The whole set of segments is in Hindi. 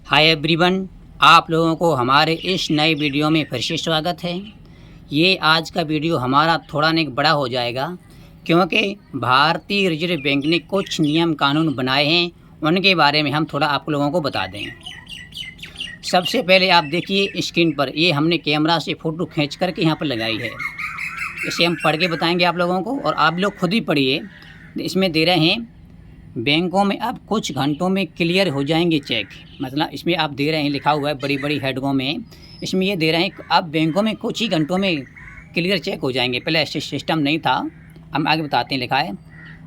हाय एवरीवन, आप लोगों को हमारे इस नए वीडियो में फिर से स्वागत है। ये आज का वीडियो हमारा थोड़ा नहीं बड़ा हो जाएगा, क्योंकि भारतीय रिजर्व बैंक ने कुछ नियम कानून बनाए हैं, उनके बारे में हम थोड़ा आप लोगों को बता दें। सबसे पहले आप देखिए स्क्रीन पर, ये हमने कैमरा से फ़ोटो खींच करके यहाँ पर लगाई है। इसे हम पढ़ के बताएंगे आप लोगों को, और आप लोग खुद ही पढ़िए। इसमें दे रहे हैं, बैंकों में अब कुछ घंटों में क्लियर हो जाएंगे चेक। मतलब इसमें आप दे रहे हैं, लिखा हुआ है बड़ी बड़ी हेडगों में, इसमें ये दे रहे हैं अब बैंकों में कुछ ही घंटों में क्लियर चेक हो जाएंगे। पहले ऐसे सिस्टम नहीं था। हम आगे बताते हैं, लिखा है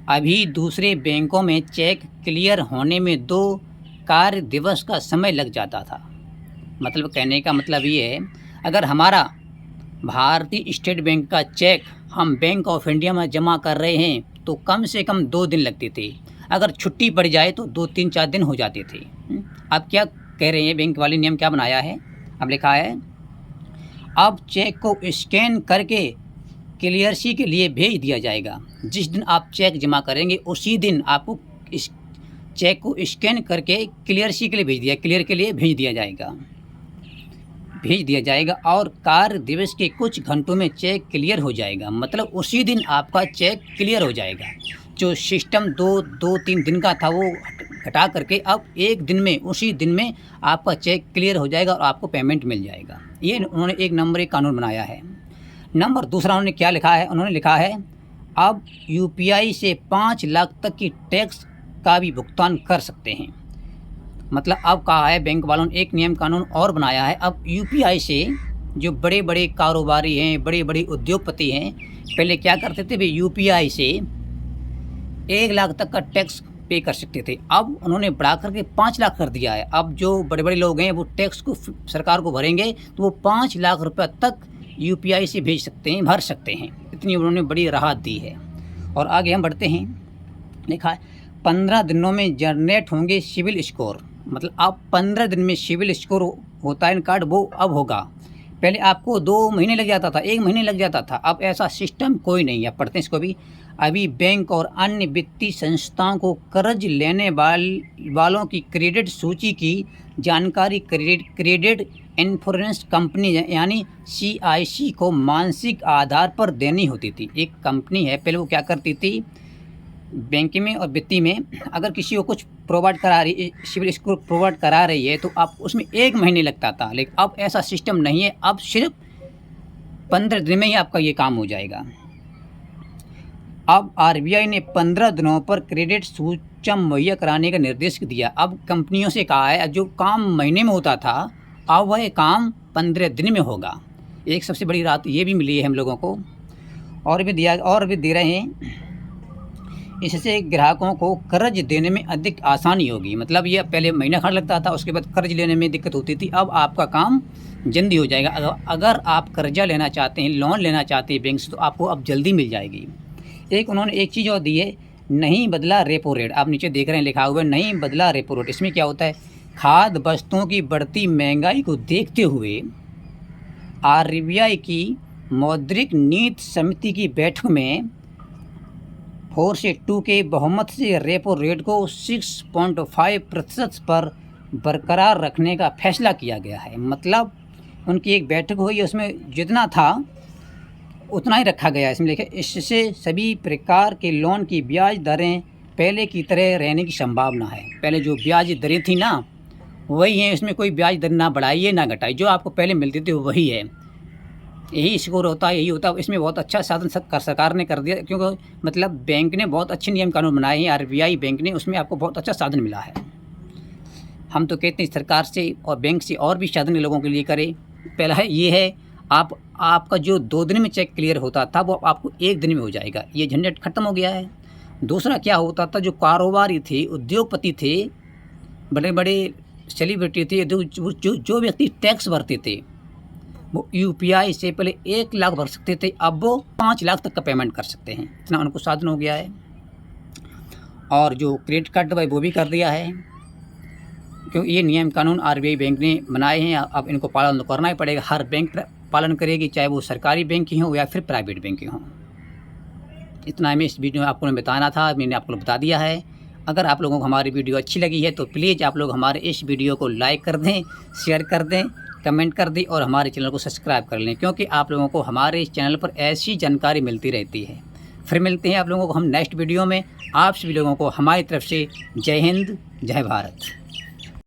अभी दूसरे बैंकों में चेक क्लियर होने में 2 कार्य दिवस का समय लग जाता था। मतलब कहने का मतलब ये है, अगर हमारा भारतीय स्टेट बैंक का चेक हम बैंक ऑफ इंडिया में जमा कर रहे हैं तो कम से कम 2 दिन लगते थे। अगर छुट्टी पड़ जाए तो 2-3-4 दिन हो जाते थे। अब क्या कह रहे हैं, बैंक वाले नियम क्या बनाया है, अब लिखा है अब चेक को स्कैन करके क्लियरेंसी के लिए भेज दिया जाएगा। जिस दिन आप चेक जमा करेंगे उसी दिन आपको इस चेक को स्कैन करके क्लियरेंसी के लिए क्लियर के लिए भेज दिया जाएगा और कार्य दिवस के कुछ घंटों में चेक क्लियर हो जाएगा। मतलब उसी दिन आपका चेक क्लियर हो जाएगा। जो सिस्टम 2-3 दिन का था वो घटा करके अब एक दिन में, उसी दिन में आपका चेक क्लियर हो जाएगा और आपको पेमेंट मिल जाएगा। ये उन्होंने एक नंबर 1 कानून बनाया है। नंबर दूसरा उन्होंने क्या लिखा है, उन्होंने लिखा है अब यूपीआई से 5 लाख तक की टैक्स का भी भुगतान कर सकते हैं। मतलब अब कहा है बैंक वालों ने एक नियम कानून और बनाया है। अब यूपीआई से जो बड़े बड़े कारोबारी हैं, बड़े बड़े उद्योगपति हैं, पहले क्या करते थे, वे यूपीआई से 1 लाख तक का टैक्स पे कर सकते थे। अब उन्होंने बढ़ा करके 5 लाख कर दिया है। अब जो बड़े बड़े लोग हैं वो टैक्स को सरकार को भरेंगे तो वो 5 लाख रुपये तक यूपीआई से भर सकते हैं। इतनी उन्होंने बड़ी राहत दी है। और आगे हम बढ़ते हैं, लिखा है 15 दिनों में जनरेट होंगे सिविल स्कोर। मतलब अब 15 दिन में सिविल स्कोर होता है कार्ड, वो अब होगा। पहले आपको 2 महीने लग जाता था, 1 महीने लग जाता था। अब ऐसा सिस्टम कोई नहीं है। पढ़ते हैं इसको भी। अभी बैंक और अन्य वित्तीय संस्थाओं को कर्ज लेने वालों की क्रेडिट सूची की जानकारी क्रेडिट इंश्योरेंस कंपनी यानी CIC को मानसिक आधार पर देनी होती थी। एक कंपनी है, पहले वो क्या करती थी, बैंकिंग में और वित्तीय में अगर किसी को कुछ प्रोवाइड करा रही, सिविल स्कोर प्रोवाइड करा रही है तो आप उसमें 1 महीने लगता था। लेकिन अब ऐसा सिस्टम नहीं है। अब सिर्फ 15 दिन में ही आपका ये काम हो जाएगा। अब RBI ने 15 दिनों पर क्रेडिट सूचना मुहैया कराने का निर्देश दिया। अब कंपनियों से कहा है जो काम महीने में होता था अब वह काम 15 दिन में होगा। एक सबसे बड़ी राहत ये भी मिली है हम लोगों को। और भी दे रहे हैं, इससे ग्राहकों को कर्ज देने में अधिक आसानी होगी। मतलब ये पहले महीना खर्च लगता था, उसके बाद कर्ज लेने में दिक्कत होती थी। अब आपका काम जल्दी हो जाएगा। अगर आप कर्जा लेना चाहते हैं, लोन लेना चाहते हैं बैंक से, तो आपको अब जल्दी मिल जाएगी। एक उन्होंने एक चीज़ और दी है, नहीं बदला रेपो रेट। आप नीचे देख रहे हैं लिखा हुआ है नहीं बदला रेपो रेट। इसमें क्या होता है, खाद्य वस्तुओं की बढ़ती महंगाई को देखते हुए RBI की मौद्रिक नीति समिति की बैठक में 4-2 के बहुमत से रेपो रेट को 6.5% पर बरकरार रखने का फैसला किया गया है। मतलब उनकी एक बैठक हुई, उसमें जितना था उतना ही रखा गया है। इसमें लिखा इससे सभी प्रकार के लोन की ब्याज दरें पहले की तरह रहने की संभावना है। पहले जो ब्याज दरें थी ना वही है, इसमें कोई ब्याज दर ना बढ़ाई है ना घटाई, जो आपको पहले मिलती थी वही है। यही स्कोर होता है, यही होता है। इसमें बहुत अच्छा साधन सरकार ने कर दिया, क्योंकि मतलब बैंक ने बहुत अच्छे नियम कानून बनाए हैं। RBI बैंक ने, उसमें आपको बहुत अच्छा साधन मिला है। हम तो कहते हैं सरकार से और बैंक से और भी साधन लोगों के लिए करे। पहला है ये है, आपका जो 2 दिन में चेक क्लियर होता था वो आपको 1 दिन में हो जाएगा। ये झंझट खत्म हो गया है। दूसरा क्या होता था, जो कारोबारी थे, उद्योगपति थे, बड़े बड़े सेलिब्रिटी थे, जो व्यक्ति टैक्स भरते थे वो यूपीआई से पहले 1 लाख भर सकते थे, अब वो 5 लाख तक का पेमेंट कर सकते हैं। इतना उनको साधन हो गया है। और जो क्रेडिट कार्ड भाई वो भी कर दिया है, क्योंकि ये नियम कानून RBI बैंक ने बनाए हैं। अब इनको पालन तो करना ही पड़ेगा। हर बैंक पालन करेगी, चाहे वो सरकारी बैंक ही हो या फिर प्राइवेट बैंक ही हो। इतना हमें इस वीडियो में आपको बताना था, मैंने आपको बता दिया है। अगर आप लोगों को हमारी वीडियो अच्छी लगी है तो प्लीज़ आप लोग हमारे इस वीडियो को लाइक कर दें, शेयर कर दें, कमेंट कर दें और हमारे चैनल को सब्सक्राइब कर लें, क्योंकि आप लोगों को हमारे इस चैनल पर ऐसी जानकारी मिलती रहती है। फिर मिलते हैं आप लोगों को हम नेक्स्ट वीडियो में। आप सभी लोगों को हमारी तरफ से जय हिंद, जय भारत।